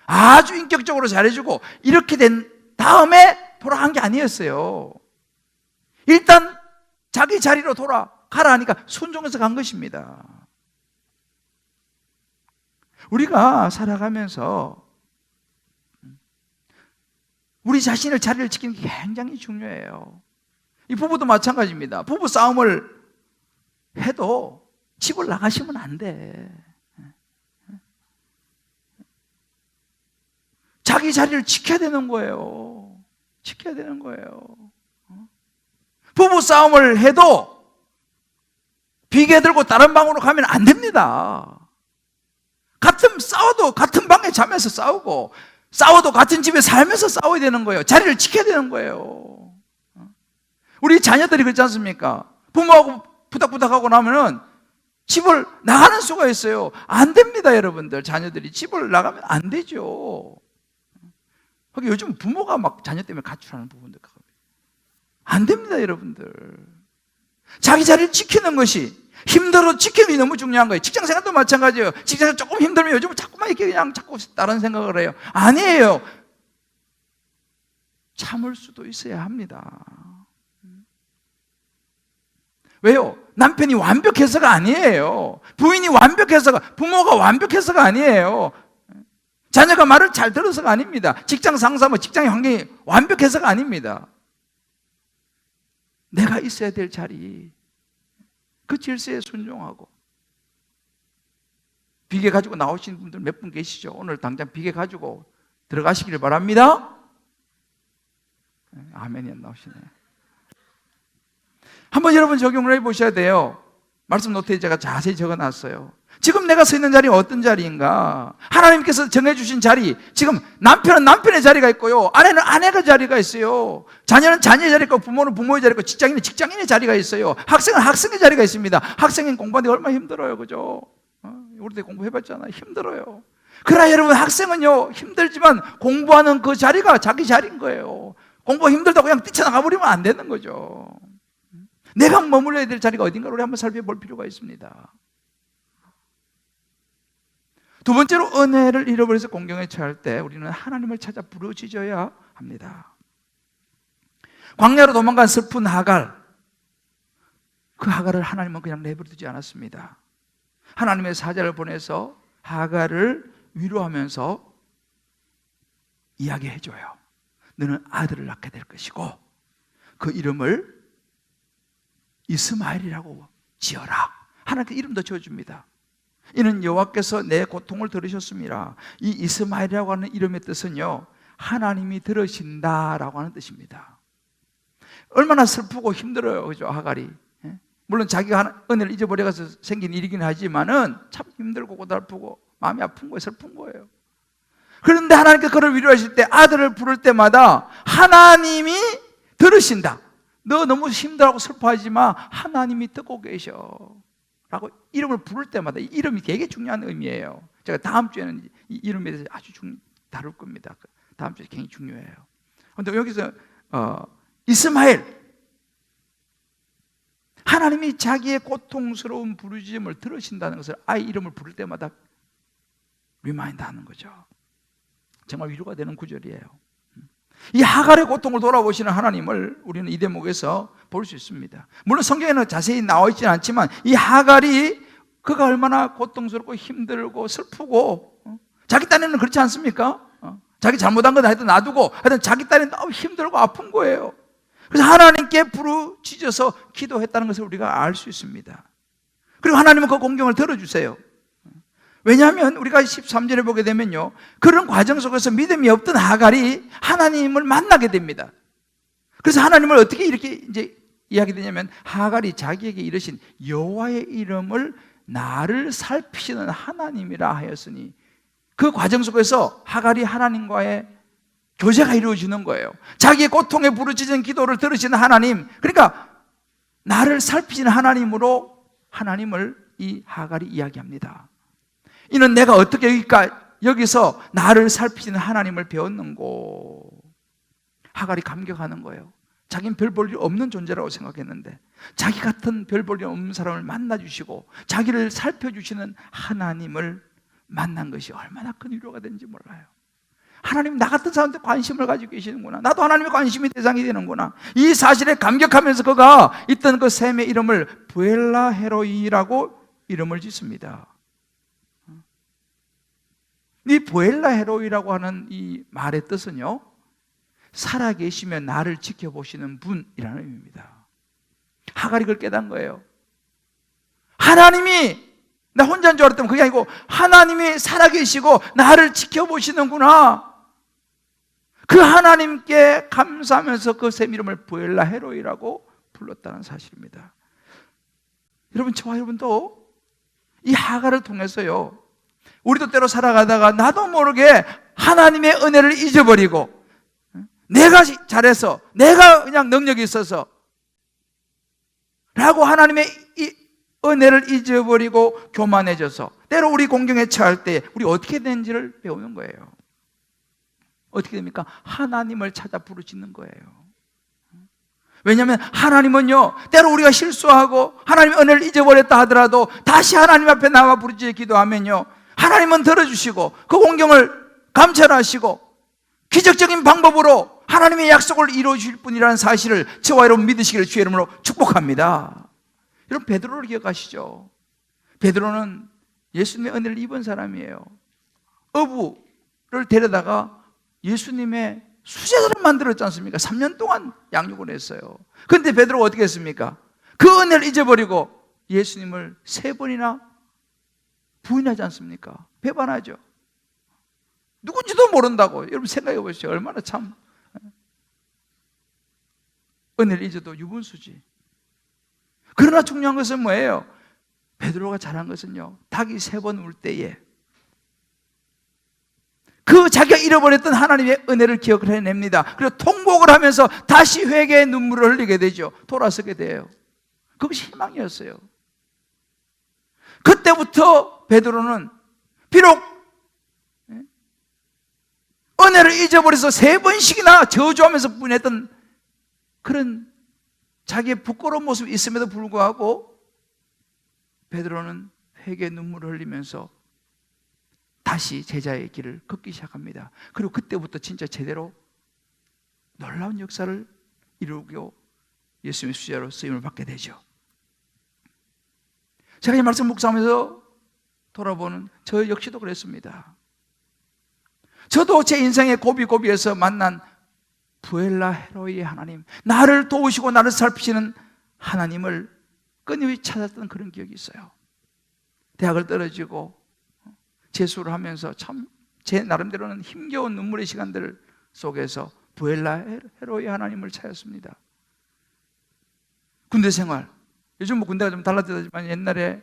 아주 인격적으로 잘해주고 이렇게 된 다음에 돌아간 게 아니었어요. 일단 자기 자리로 돌아가라 하니까 순종해서 간 것입니다. 우리가 살아가면서 우리 자신의 자리를 지키는 게 굉장히 중요해요. 이 부부도 마찬가지입니다. 부부 싸움을 해도 집을 나가시면 안 돼. 자기 자리를 지켜야 되는 거예요. 지켜야 되는 거예요. 부부 싸움을 해도 비계 들고 다른 방으로 가면 안 됩니다. 싸워도 같은 방에 자면서 싸우고 싸워도 같은 집에 살면서 싸워야 되는 거예요. 자리를 지켜야 되는 거예요. 우리 자녀들이 그렇지 않습니까? 부모하고 부닥부닥하고 나면은 집을 나가는 수가 있어요. 안 됩니다, 여러분들. 자녀들이 집을 나가면 안 되죠. 요즘 부모가 막 자녀 때문에 가출하는 부분들 안 됩니다, 여러분들. 자기 자리를 지키는 것이 힘들어 지키는 게 너무 중요한 거예요. 직장 생활도 마찬가지예요. 직장에서 조금 힘들면 요즘은 자꾸만 이렇게 그냥 자꾸 다른 생각을 해요. 아니에요. 참을 수도 있어야 합니다. 왜요? 남편이 완벽해서가 아니에요. 부인이 완벽해서가, 부모가 완벽해서가 아니에요. 자녀가 말을 잘 들어서가 아닙니다. 직장 상사, 직장의 환경이 완벽해서가 아닙니다. 내가 있어야 될 자리, 그 질서에 순종하고. 비계 가지고 나오신 분들 몇 분 계시죠? 오늘 당장 비계 가지고 들어가시기를 바랍니다. 아멘이 안 나오시네. 한번 여러분 적용을 해보셔야 돼요. 말씀 노트에 제가 자세히 적어놨어요. 지금 내가 서 있는 자리가 어떤 자리인가? 하나님께서 정해주신 자리, 지금 남편은 남편의 자리가 있고요, 아내는 아내의 자리가 있어요. 자녀는 자녀의 자리가 있고, 부모는 부모의 자리가 있고, 직장인은 직장인의 자리가 있어요. 학생은 학생의 자리가 있습니다. 학생은 공부하는데 얼마나 힘들어요, 그죠? 우리도 공부해봤잖아요. 힘들어요. 그러나 여러분, 학생은요 힘들지만 공부하는 그 자리가 자기 자리인 거예요. 공부가 힘들다고 그냥 뛰쳐나가 버리면 안 되는 거죠. 내가 머물러야 될 자리가 어딘가를 우리 한번 살펴볼 필요가 있습니다. 두 번째로, 은혜를 잃어버려서 공경에 처할 때 우리는 하나님을 찾아 부르짖어야 합니다. 광야로 도망간 슬픈 하갈, 그 하갈을 하나님은 그냥 내버려 두지 않았습니다. 하나님의 사자를 보내서 하갈을 위로하면서 이야기해줘요. 너는 아들을 낳게 될 것이고 그 이름을 이스마엘이라고 지어라. 하나님께 이름도 지어줍니다. 이는 여호와께서 내 고통을 들으셨습니다. 이 이스마엘이라고 하는 이름의 뜻은요, 하나님이 들으신다라고 하는 뜻입니다. 얼마나 슬프고 힘들어요, 그죠? 하갈이. 물론 자기가 은혜를 잊어버려서 생긴 일이긴 하지만은 참 힘들고 고달프고 마음이 아픈 거예요, 슬픈 거예요. 그런데 하나님께서 그를 위로하실 때, 아들을 부를 때마다 하나님이 들으신다. 너 너무 힘들어하고 슬퍼하지 마. 하나님이 듣고 계셔. 라고 이름을 부를 때마다, 이 이름이 되게 중요한 의미예요. 제가 다음 주에는 이 이름에 대해서 아주 다룰 겁니다. 다음 주에 굉장히 중요해요. 그런데 여기서 이스마엘, 하나님이 자기의 고통스러운 부르짖음을 들으신다는 것을 아이 이름을 부를 때마다 리마인드 하는 거죠. 정말 위로가 되는 구절이에요. 이 하갈의 고통을 돌아보시는 하나님을 우리는 이 대목에서 볼 수 있습니다. 물론 성경에는 자세히 나와 있지는 않지만 이 하갈이 그가 얼마나 고통스럽고 힘들고 슬프고, 자기 딴에는 그렇지 않습니까? 자기 잘못한 거 하여튼 놔두고 하여튼 자기 딴에는 너무 힘들고 아픈 거예요. 그래서 하나님께 부르짖어서 기도했다는 것을 우리가 알 수 있습니다. 그리고 하나님은 그 공경을 들어주세요. 왜냐하면 우리가 13절에 보게 되면요, 그런 과정 속에서 믿음이 없던 하갈이 하나님을 만나게 됩니다. 그래서 하나님을 어떻게 이렇게 이제 이야기되냐면, 하갈이 자기에게 이르신 여호와의 이름을 나를 살피시는 하나님이라 하였으니, 그 과정 속에서 하갈이 하나님과의 교제가 이루어지는 거예요. 자기의 고통에 부르짖은 기도를 들으시는 하나님, 그러니까 나를 살피시는 하나님으로 하나님을 이 하갈이 이야기합니다. 이는 내가 어떻게 여기서 나를 살피시는 하나님을 배웠는고. 하갈이 감격하는 거예요. 자기는 별 볼 일 없는 존재라고 생각했는데 자기 같은 별 볼 일 없는 사람을 만나주시고 자기를 살펴주시는 하나님을 만난 것이 얼마나 큰 위로가 되는지 몰라요. 하나님 나 같은 사람한테 관심을 가지고 계시는구나. 나도 하나님의 관심의 대상이 되는구나. 이 사실에 감격하면서 그가 있던 그 샘의 이름을 부엘라 헤로이라고 이름을 짓습니다. 이 부엘라 헤로이라고 하는 이 말의 뜻은요, 살아계시며 나를 지켜보시는 분이라는 의미입니다. 하갈이 그걸 깨달은 거예요. 하나님이, 나 혼자인 줄 알았더니 그게 아니고 하나님이 살아계시고 나를 지켜보시는구나. 그 하나님께 감사하면서 그 샘 이름을 부엘라 헤로이라고 불렀다는 사실입니다. 여러분, 저와 여러분도 이 하갈을 통해서요, 우리도 때로 살아가다가 나도 모르게 하나님의 은혜를 잊어버리고, 내가 잘해서, 내가 그냥 능력이 있어서 라고 하나님의 이 은혜를 잊어버리고 교만해져서 때로 우리 공경에 처할 때 우리 어떻게 되는지를 배우는 거예요. 어떻게 됩니까? 하나님을 찾아 부르짖는 거예요. 왜냐하면 하나님은요, 때로 우리가 실수하고 하나님의 은혜를 잊어버렸다 하더라도 다시 하나님 앞에 나와 부르짖어 기도하면요, 하나님은 들어주시고 그 공경을 감찰하시고 기적적인 방법으로 하나님의 약속을 이루어 주실 분이라는 사실을 저와 여러분 믿으시기를 주의 이름으로 축복합니다. 여러분, 베드로를 기억하시죠? 베드로는 예수님의 은혜를 입은 사람이에요. 어부를 데려다가 예수님의 수제자를 만들었지 않습니까? 3년 동안 양육을 했어요. 그런데 베드로가 어떻게 했습니까? 그 은혜를 잊어버리고 예수님을 3번이나 부인하지 않습니까? 배반하죠. 누군지도 모른다고. 여러분 생각해 보시죠. 얼마나 참 은혜를 잊어도 유분수지. 그러나 중요한 것은 뭐예요? 베드로가 잘한 것은요, 닭이 3번 울 때에 그 자기가 잃어버렸던 하나님의 은혜를 기억을 해냅니다. 그리고 통곡을 하면서 다시 회개의 눈물을 흘리게 되죠. 돌아서게 돼요. 그것이 희망이었어요. 그때부터 베드로는 비록 은혜를 잊어버려서 3번씩이나 저주하면서 부인했던 그런 자기의 부끄러운 모습이 있음에도 불구하고 베드로는 회개의 눈물을 흘리면서 다시 제자의 길을 걷기 시작합니다. 그리고 그때부터 진짜 제대로 놀라운 역사를 이루고 예수님의 수제자로 쓰임을 받게 되죠. 제가 이 말씀 묵상하면서 돌아보는 저 역시도 그랬습니다. 저도 제 인생의 고비고비에서 만난 부엘라 헤로이의 하나님, 나를 도우시고 나를 살피시는 하나님을 끊임없이 찾았던 그런 기억이 있어요. 대학을 떨어지고 재수를 하면서 참 제 나름대로는 힘겨운 눈물의 시간들 속에서 부엘라 헤로이의 하나님을 찾았습니다. 군대 생활, 요즘 뭐 군대가 좀 달라졌지만 옛날에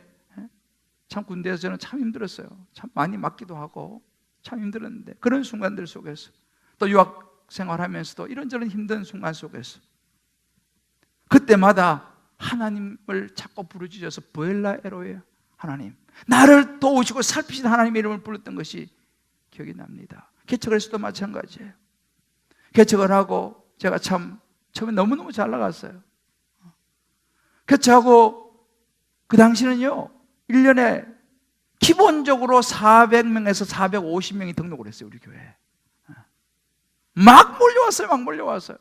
참 군대에서 저는 참 힘들었어요. 참 많이 맞기도 하고 참 힘들었는데, 그런 순간들 속에서 또 유학 생활하면서도 이런저런 힘든 순간 속에서 그때마다 하나님을 자꾸 부르짖어서 부엘라 에로의 하나님, 나를 도우시고 살피신 하나님의 이름을 불렀던 것이 기억이 납니다. 개척을 해서도 마찬가지예요. 개척을 하고 제가 참 처음에 너무너무 잘 나갔어요. 개척하고 그 당시는요 1년에 기본적으로 400명에서 450명이 등록을 했어요. 우리 교회에 막 몰려왔어요.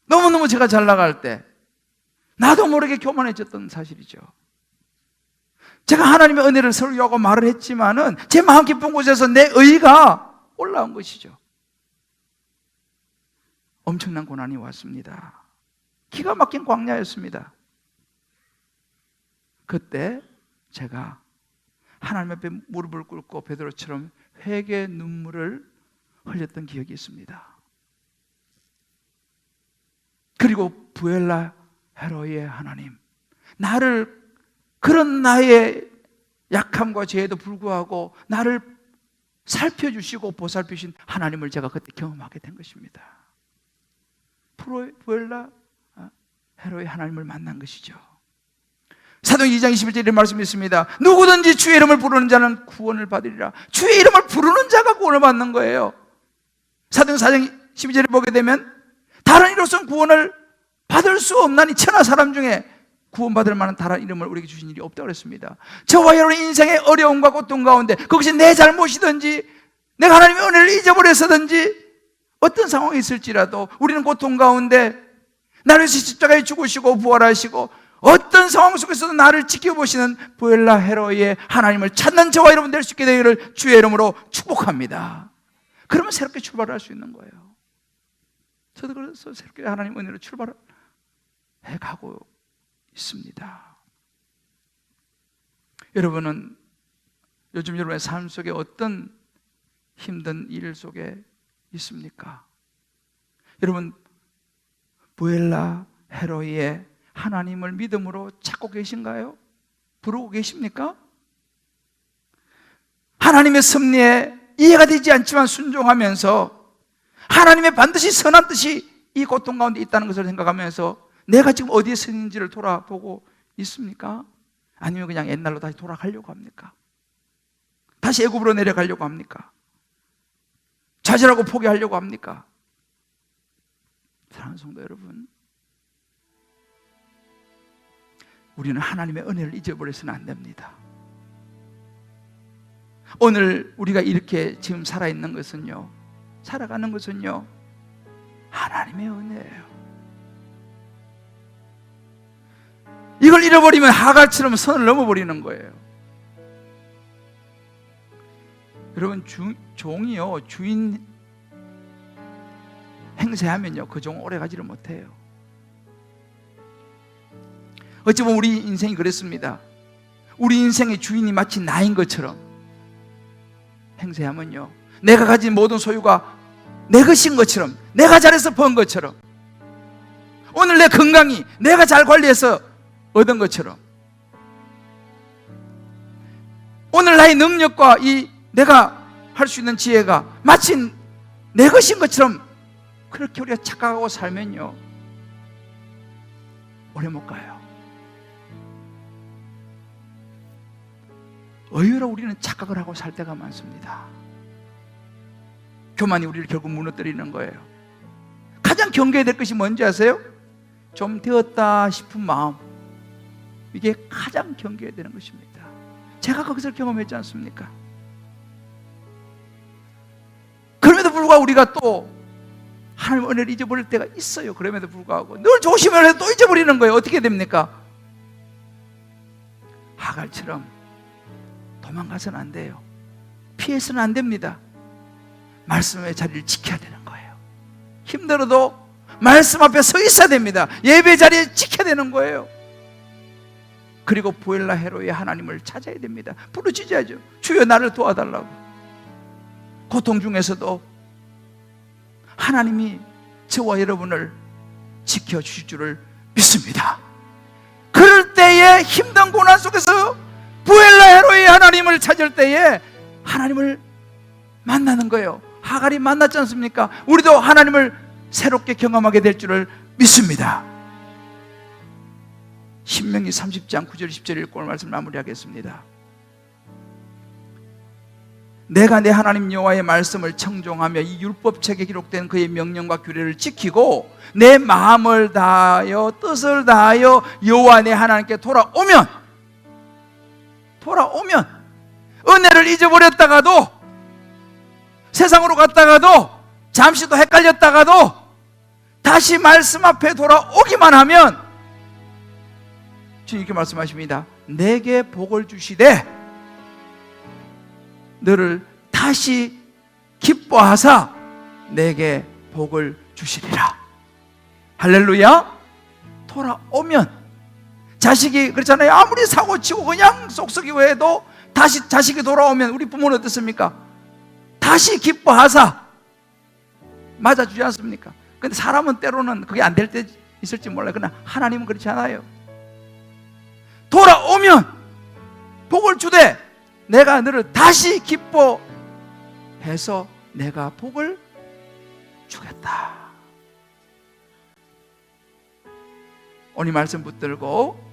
너무너무 제가 잘 나갈 때 나도 모르게 교만해졌던 사실이죠. 제가 하나님의 은혜를 설교하고 말을 했지만은 제 마음 깊은 곳에서 내 의가 올라온 것이죠. 엄청난 고난이 왔습니다. 기가 막힌 광야였습니다. 그때 제가 하나님 앞에 무릎을 꿇고 베드로처럼 회개의 눈물을 흘렸던 기억이 있습니다. 그리고 부엘라 헤로이의 하나님, 나를 그런 나의 약함과 죄에도 불구하고 나를 살펴주시고 보살피신 하나님을 제가 그때 경험하게 된 것입니다. 부엘라 헤로이의 하나님을 만난 것이죠. 사도행 2장 21절에 이런 말씀이 있습니다. 누구든지 주의 이름을 부르는 자는 구원을 받으리라. 주의 이름을 부르는 자가 구원을 받는 거예요. 사도행 4장 12절에 보게 되면 다른 이로서는 구원을 받을 수 없나니 천하 사람 중에 구원받을 만한 다른 이름을 우리에게 주신 일이 없다고 그랬습니다. 저와 여러분 인생의 어려움과 고통 가운데 그것이 내 잘못이든지 내가 하나님의 은혜를 잊어버렸었든지 어떤 상황이 있을지라도 우리는 고통 가운데 나를 위해서 십자가에 죽으시고 부활하시고 어떤 상황 속에서도 나를 지켜보시는 부엘라 헤로이의 하나님을 찾는 저와 여러분 될 수 있게 되기를 주의 이름으로 축복합니다. 그러면 새롭게 출발할 수 있는 거예요. 저도 그래서 새롭게 하나님 은혜로 출발해 가고 있습니다. 여러분은 요즘 여러분의 삶 속에 어떤 힘든 일 속에 있습니까? 여러분 부엘라 헤로이의 하나님을 믿음으로 찾고 계신가요? 부르고 계십니까? 하나님의 섭리에 이해가 되지 않지만 순종하면서 하나님의 반드시 선한 뜻이 이 고통 가운데 있다는 것을 생각하면서 내가 지금 어디에 서 있는지를 돌아보고 있습니까? 아니면 그냥 옛날로 다시 돌아가려고 합니까? 다시 애굽으로 내려가려고 합니까? 좌절하고 포기하려고 합니까? 사랑하는 성도 여러분, 우리는 하나님의 은혜를 잊어버려서는 안 됩니다. 오늘 우리가 이렇게 지금 살아있는 것은요, 살아가는 것은요, 하나님의 은혜예요. 이걸 잃어버리면 하갈처럼 선을 넘어버리는 거예요. 여러분 종이요 주인 행세하면요 그 종 오래 가지를 못해요. 어찌 보면 우리 인생이 그랬습니다. 우리 인생의 주인이 마치 나인 것처럼 행세하면요 내가 가진 모든 소유가 내 것인 것처럼, 내가 잘해서 번 것처럼, 오늘 내 건강이 내가 잘 관리해서 얻은 것처럼, 오늘 나의 능력과 이 내가 할 수 있는 지혜가 마치 내 것인 것처럼 그렇게 우리가 착각하고 살면요 오래 못 가요. 의외로 우리는 착각을 하고 살 때가 많습니다. 교만이 우리를 결국 무너뜨리는 거예요. 가장 경계해야 될 것이 뭔지 아세요? 좀 되었다 싶은 마음, 이게 가장 경계해야 되는 것입니다. 제가 거기서 경험했지 않습니까? 그럼에도 불구하고 우리가 또 하나님의 은혜를 잊어버릴 때가 있어요. 그럼에도 불구하고 늘 조심을 해도 또 잊어버리는 거예요. 어떻게 됩니까? 하갈처럼 도망가서는 안 돼요. 피해서는 안 됩니다. 말씀의 자리를 지켜야 되는 거예요. 힘들어도 말씀 앞에 서 있어야 됩니다. 예배 자리에 지켜야 되는 거예요. 그리고 부엘라 헤로의 하나님을 찾아야 됩니다. 부르짖어야죠. 주여 나를 도와달라고. 고통 중에서도 하나님이 저와 여러분을 지켜주실 줄을 믿습니다. 그럴 때에 힘든 고난 속에서 부엘라 헤로의 하나님을 찾을 때에 하나님을 만나는 거예요. 하갈이 만났지 않습니까? 우리도 하나님을 새롭게 경험하게 될 줄을 믿습니다. 신명기 30장 9절 10절 읽고 오늘 말씀 마무리하겠습니다. 내가 내 하나님 여호와의 말씀을 청종하며 이 율법책에 기록된 그의 명령과 규례를 지키고 내 마음을 다하여 뜻을 다하여 여호와 내 하나님께 돌아오면 은혜를 잊어버렸다가도 세상으로 갔다가도 잠시 또 헷갈렸다가도 다시 말씀 앞에 돌아오기만 하면 주님 이렇게 말씀하십니다. 내게 복을 주시되 너를 다시 기뻐하사 내게 복을 주시리라. 할렐루야. 돌아오면 자식이 그렇잖아요. 아무리 사고치고 그냥 쏙쏙이고 해도 다시 자식이 돌아오면 우리 부모는 어떻습니까? 다시 기뻐하사 맞아주지 않습니까? 근데 사람은 때로는 그게 안 될 때 있을지 몰라요. 그러나 하나님은 그렇지 않아요. 돌아오면 복을 주되 내가 너를 다시 기뻐해서 내가 복을 주겠다. 오늘 말씀 붙들고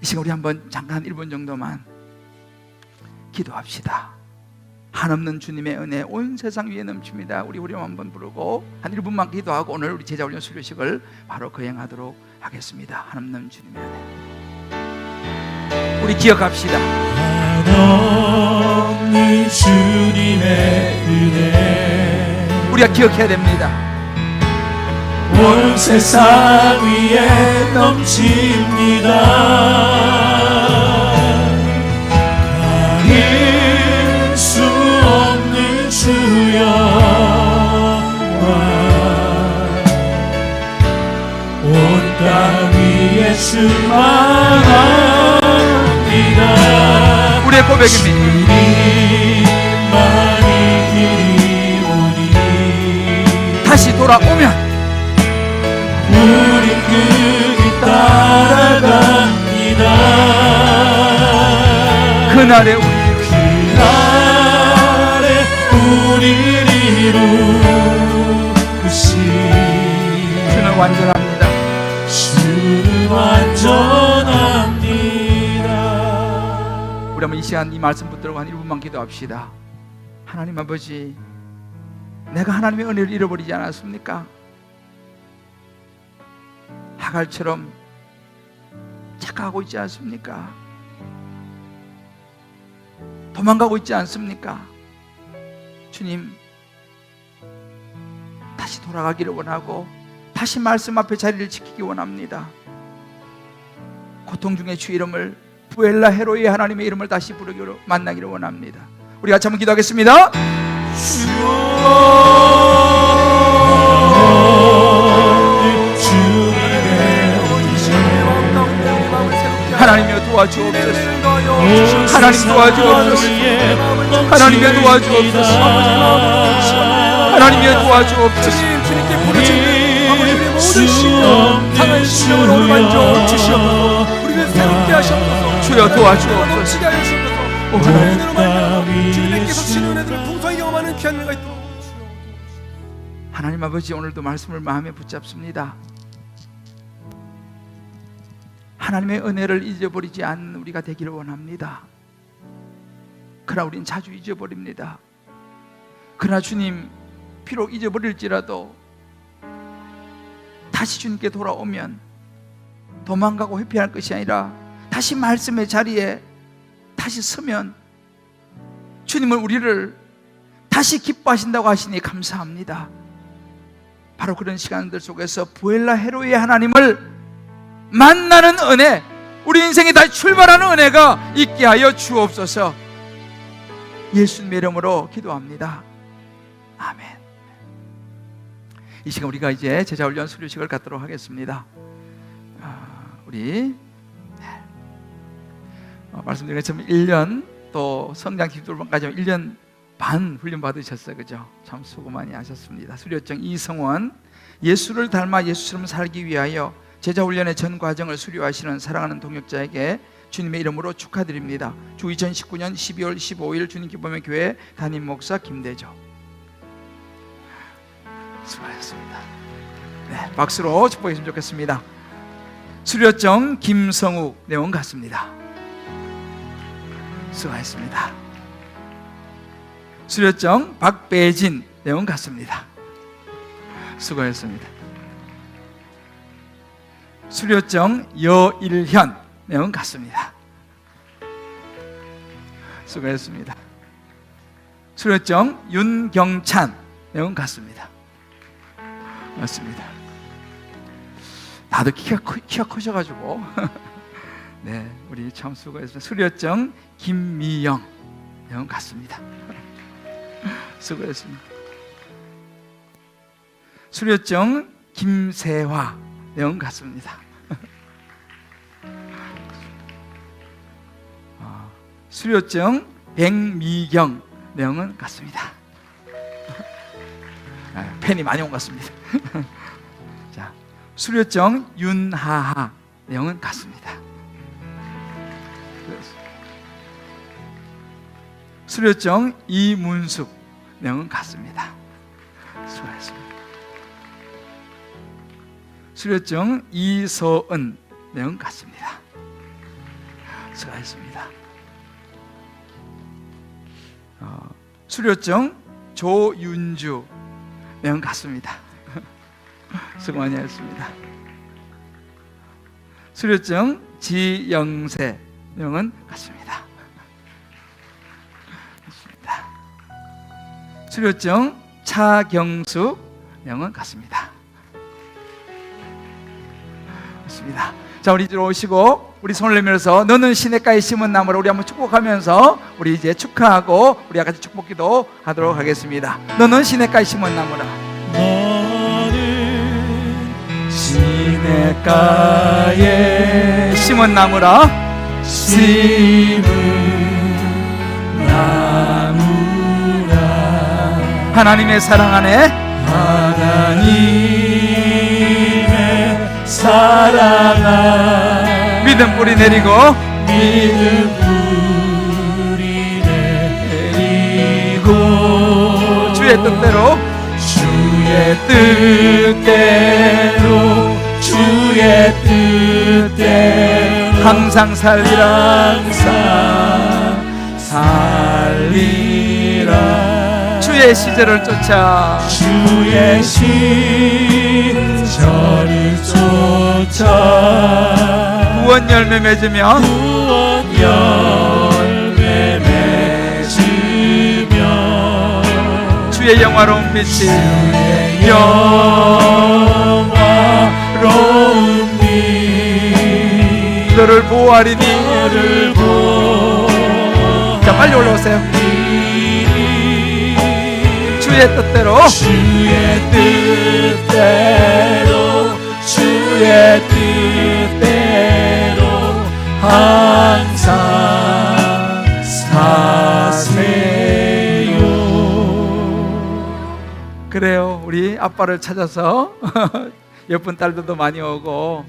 이 시간 우리 한번 잠깐 1분 정도만 기도합시다. 한없는 주님의 은혜 온 세상 위에 넘칩니다. 우리 후렴 한번 부르고 한 1분만 기도하고 오늘 우리 제자훈련 수료식을 바로 거행하도록 하겠습니다. 한없는 주님의 은혜 우리 기억합시다. 한없는 주님의 은혜 우리가 기억해야 됩니다. 온 세상 위에 넘칩니다. 가릴 수 없는 주여 온 땅 위에 충만합니다. 우리의 고백입니다. 주님만이 길이 오니 다시 돌아오면 우리 그길 따라갑니다. 그날에 우리를 이루시 주는 완전합니다. 주는 완전합니다. 우리 한번 이 시간 이 말씀 붙들고 한 1분만 기도합시다. 하나님 아버지, 내가 하나님의 은혜를 잃어버리지 않았습니까? 하갈처럼 착각하고 있지 않습니까? 도망가고 있지 않습니까? 주님, 다시 돌아가기를 원하고 다시 말씀 앞에 자리를 지키기 원합니다. 고통 중에 주 이름을 부엘라 헤로의 하나님의 이름을 다시 부르기로 만나기를 원합니다. 우리 같이 한번 기도하겠습니다. 하나님이여 도와주옵소서. 하나님 도와주옵소서. 하나님이여 도와주옵소서. 하나님이여 도와주옵소서. 주님께 부르짖는 아버지의 모든 심령 강한 심령으로 만져 주시옵소서. 우리를 새롭게 하시옵소서. 주여 도와주옵소서. 넘치게 하시옵소서. 하나님으로 말미암아 주님께서 주시는 은혜들을 풍성히 경험하는 귀한 은혜가 있도록 하나님 아버지, 오늘도 말씀을 마음에 붙잡습니다. 하나님의 은혜를 잊어버리지 않는 우리가 되기를 원합니다. 그러나 우린 자주 잊어버립니다. 그러나 주님, 비록 잊어버릴지라도 다시 주님께 돌아오면 도망가고 회피할 것이 아니라 다시 말씀의 자리에 다시 서면 주님은 우리를 다시 기뻐하신다고 하시니 감사합니다. 바로 그런 시간들 속에서 부엘라 헤로의 하나님을 만나는 은혜, 우리 인생에 다시 출발하는 은혜가 있게 하여 주옵소서. 예수님의 이름으로 기도합니다. 아멘. 이 시간 우리가 이제 제자훈련 수료식을 갖도록 하겠습니다. 우리 말씀드린 것처럼 1년 또 성장 기술반까지 1년 반 훈련 받으셨어요. 그죠? 참 수고 많이 하셨습니다. 수료증 이성원, 예수를 닮아 예수처럼 살기 위하여 제자훈련의 전 과정을 수료하시는 사랑하는 동역자에게 주님의 이름으로 축하드립니다. 주 2019년 12월 15일 주님 기쁨의 교회 담임 목사 김대조. 수고하셨습니다. 네, 박수로 축복했으면 좋겠습니다. 수료증 김성욱 내원 같습니다. 수고하셨습니다. 수료증 박배진 내원 같습니다. 수고하셨습니다. 수료증 여일현 내원 같습니다. 수고하셨습니다. 수료증 윤경찬 내원 같습니다. 맞습니다. 다들 키가 크셔가지고 네, 우리 참 수고했습니다. 수료증 김미영 내원 같습니다. 수고했습니다. 수료증 김세화 내원 같습니다. 수료증 백미경 내용은 같습니다. 팬이 많이 온 것 같습니다. 자, 수료증 윤하하 내용은 같습니다. 수료증 이문숙 내용은 같습니다. 수고하셨습니다. 수료증 이서은 내용 같습니다. 수고하셨습니다. 수료증 조윤주 내용 같습니다. 수고 많이 하셨습니다. 수료증 지영세 내용은 같습니다. 수료증 차경숙 내용은 같습니다. 좋습니다. 자, 우리 이제 오시고 우리 손을 내밀어서 너는 시냇가에 심은 나무라 우리 한번 축복하면서 우리 이제 축하하고 우리 같이 축복기도 하도록 하겠습니다. 너는 시냇가에 심은 나무라. 너는 시냇가에 심은 나무라. 심은 나무라. 하나님의 사랑 안에 하나님의 사랑아 믿음 뿌리 내리고 믿음 뿌리 내리고 주의 뜻대로 주의 뜻대로 주의 뜻대로 항상 살리라. 항상 살리라. 주의 시절을 쫓아 주의 시절을 쫓아 구원 열매 맺으며 구원 열매 맺으며 주의 영화로운 빛이 주의 영화로운 빛 너를 보호하리니. 너를 보호하리니. 자, 빨리 올라오세요. 주의 뜻대로 주의 뜻대로 주의 뜻대로 항상 사세요. 그래요. 우리 아빠를 찾아서 예쁜 딸들도 많이 오고.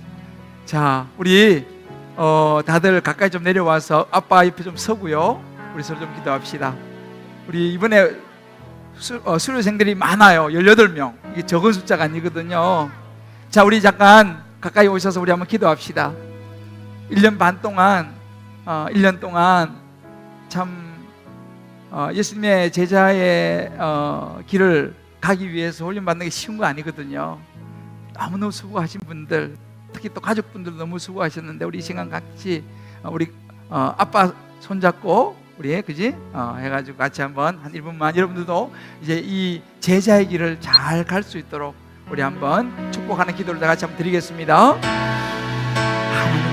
자, 우리 다들 가까이 좀 내려와서 아빠 옆에 좀 서고요. 우리 서로 좀 기도합시다. 우리 이번에 수료생들이 많아요. 18명. 이게 적은 숫자가 아니거든요. 자, 우리 잠깐 가까이 오셔서 우리 한번 기도합시다. 1년 반 동안 1년 동안 참 예수님의 제자의 길을 가기 위해서 훈련받는 게 쉬운 거 아니거든요. 너무너무 수고하신 분들, 특히 또 가족분들 너무 수고하셨는데 우리 이 시간 같이 우리 아빠 손잡고 우리 그지 해가지고 같이 한번 한 1분만 여러분들도 이제 이 제자의 길을 잘 갈 수 있도록 우리 한번 축복하는 기도를 다 같이 한번 드리겠습니다.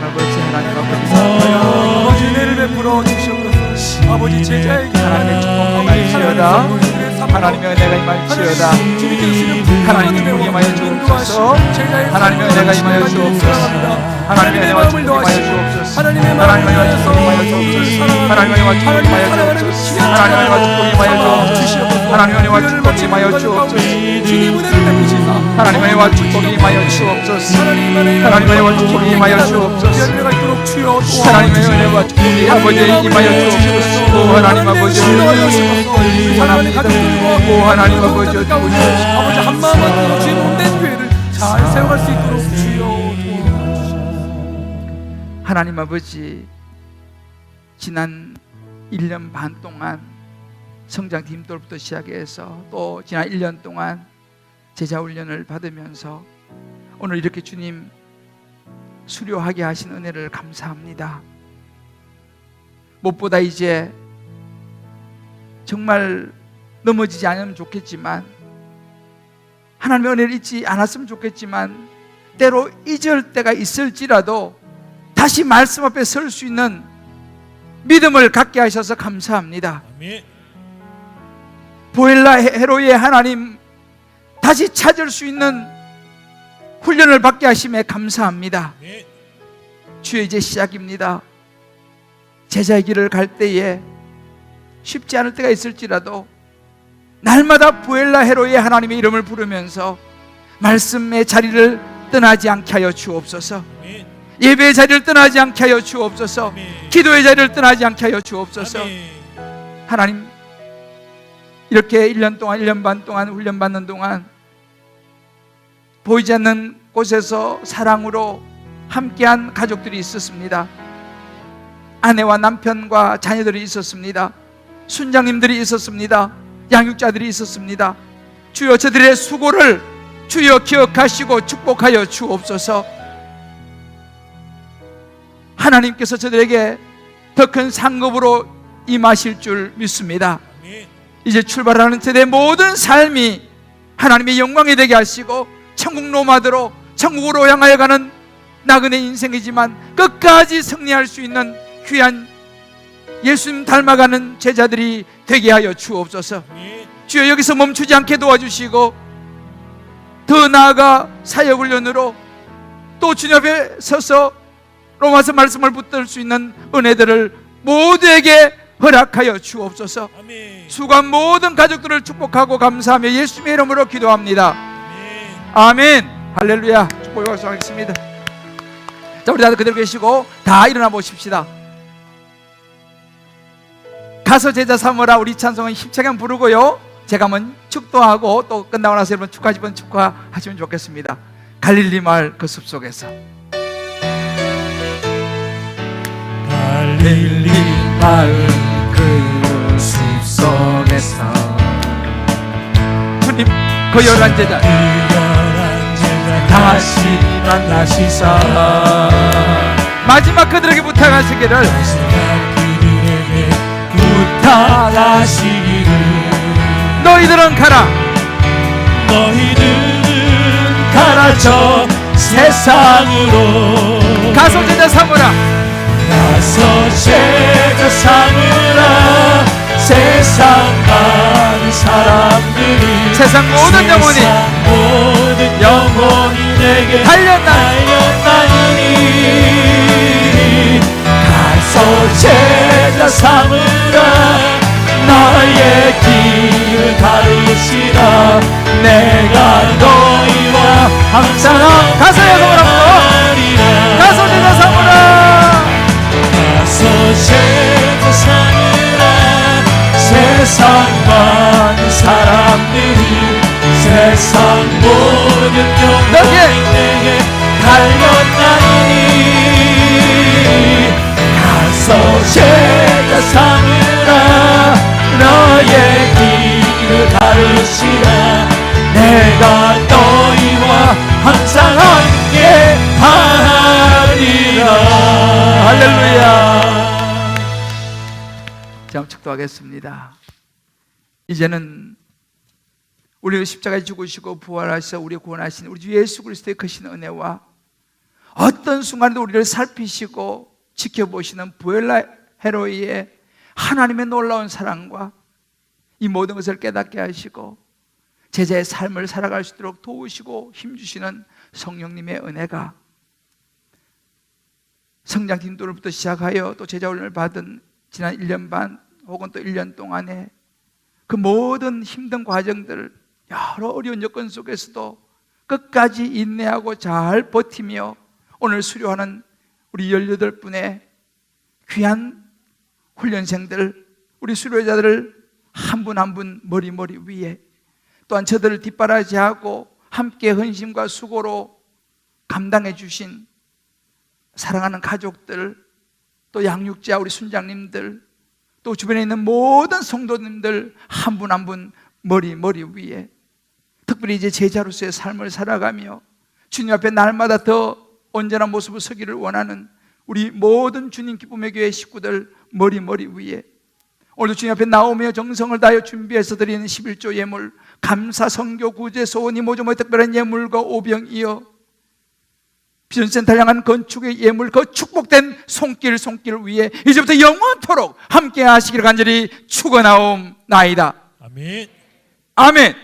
아버지, 하나님 아버지, 아버지 은혜를 베풀어 주시옵소서. 아버지 제자에게 하나님의 축복이 임할지어다. 하나님의 은혜가 임할지어다. 하나님의 축복이 임하여 주옵소서. 하나님의 은혜가 임하여 주옵소서. 하나님의 은혜와 축복이 임하여 주옵소서. 하나님의 은혜와 축복이 임하여 주옵소서. 하나님의 은혜와 축복이 임하여 주옵소서. 하나님의 은혜와 축복이 임하여 주옵소서. 하나님의 은혜와 축복이 임하여 주옵소서. 하나님의 은혜와 축복이 임하여 주옵소서. 하나님의 은혜와 축복이 임하여 주옵소서. 하나님의 은혜와 축복이 아버지 임하여 주옵소서. 오 하나님 아버지, 사랑합니다. 오 하나님 아버지, 아버지 한 마음만 들어 주의 몸된 교회를 잘 사용할 수 있도록 주여 도와주시옵소서. 하나님 아버지, 지난 1년 반 동안 성장팀 돌부터 시작해서 또 지난 1년 동안 제자 훈련을 받으면서 오늘 이렇게 주님 수료하게 하신 은혜를 감사합니다. 무엇보다 이제 정말 넘어지지 않으면 좋겠지만, 하나님의 은혜를 잊지 않았으면 좋겠지만, 때로 잊을 때가 있을지라도 다시 말씀 앞에 설 수 있는 믿음을 갖게 하셔서 감사합니다. 아멘. 보엘라 헤로의 하나님 다시 찾을 수 있는 훈련을 받게 하심에 감사합니다. 아멘. 주의 이제 시작입니다. 제자의 길을 갈 때에 쉽지 않을 때가 있을지라도 날마다 보엘라 헤로의 하나님의 이름을 부르면서 말씀의 자리를 떠나지 않게 하여 주옵소서. 아멘. 예배의 자리를 떠나지 않게 하여 주옵소서. 아멘. 기도의 자리를 떠나지 않게 하여 주옵소서. 아멘. 하나님, 이렇게 1년 동안 1년 반 동안 훈련받는 동안 보이지 않는 곳에서 사랑으로 함께한 가족들이 있었습니다. 아내와 남편과 자녀들이 있었습니다. 순장님들이 있었습니다. 양육자들이 있었습니다. 주여, 저들의 수고를 주여 기억하시고 축복하여 주옵소서. 하나님께서 저들에게 더 큰 상급으로 임하실 줄 믿습니다. 아멘. 이제 출발하는 저들의 모든 삶이 하나님의 영광이 되게 하시고 천국 노마드로 천국으로 향하여 가는 나그네 인생이지만 끝까지 승리할 수 있는 귀한 예수님 닮아가는 제자들이 되게 하여 주옵소서. 아멘. 주여, 여기서 멈추지 않게 도와주시고 더 나아가 사역훈련으로 또 주님 앞에 서서 로마서 말씀을 붙들 수 있는 은혜들을 모두에게 허락하여 주옵소서. 아멘. 수고한 모든 가족들을 축복하고 감사하며 예수님의 이름으로 기도합니다. 아멘. 아멘. 할렐루야. 축복을 박수하겠습니다. 자, 우리 다들 그대로 계시고 다 일어나 보십시다. 가서 제자 삼으라, 우리 찬송은 힘차게 부르고요, 제가 한번 축도하고 또 끝나고 나서 여러분 축하하시면 축하하시면 좋겠습니다. 갈릴리 마을 그 숲속에서. 갈릴리 마을 그 숲속에서 주님, 그 열한 제자 열한 제자 다시 만나시사 마지막 그들에게 부탁하시기를 마지막 그들에게 부탁하시기를 너희들은 가라. 너희들은 가라 저 세상으로 가서 제자 삼으라. 가서 제자 삼으라 세상 많은 사람들이 세상 모든 영혼이 세상 모든 영혼이 내게 달려나니 가서 제자 삼으라 너의 길을 가르치라 내가 너희와 항상 가서 여성으로 가서 제자 삼으라. 가서 제자 삼으라 세상 많은 사람들이 세상 모든 영혼이 내게 달려나니 가서 제자 삼으라 너의 길을 가르치라 내가 너희와 항상 함께 하리라. 할렐루야. 자, 축도하겠습니다. 이제는 우리 십자가에 죽으시고 부활하셔 우리 구원하신 우리 주 예수 그리스도의 크신 은혜와 어떤 순간에도 우리를 살피시고 지켜보시는 부엘라 헤로이의 하나님의 놀라운 사랑과 이 모든 것을 깨닫게 하시고 제자의 삶을 살아갈 수 있도록 도우시고 힘주시는 성령님의 은혜가 성장팀들부터 시작하여 또 제자훈련을 받은 지난 1년 반 혹은 또 1년 동안에 그 모든 힘든 과정들, 여러 어려운 여건 속에서도 끝까지 인내하고 잘 버티며 오늘 수료하는 우리 18분의 귀한 훈련생들, 우리 수료자들을 한 분 한 분 머리 위에, 또한 저들을 뒷바라지하고 함께 헌신과 수고로 감당해 주신 사랑하는 가족들, 또 양육자 우리 순장님들, 또 주변에 있는 모든 성도님들 한 분 한 분 머리 위에, 특별히 이제 제자로서의 삶을 살아가며 주님 앞에 날마다 더 온전한 모습을 서기를 원하는 우리 모든 주님 기쁨의 교회 식구들 머리 위에, 오늘도 주님 앞에 나오며 정성을 다하여 준비해서 드리는 11조 예물, 감사, 선교, 구제, 소원이 모조모의 특별한 예물과 오병이어 비전센터를 향한 건축의 예물, 그 축복된 손길 위에 이제부터 영원토록 함께 하시기를 간절히 축원하옵나이다. 아멘. 아멘.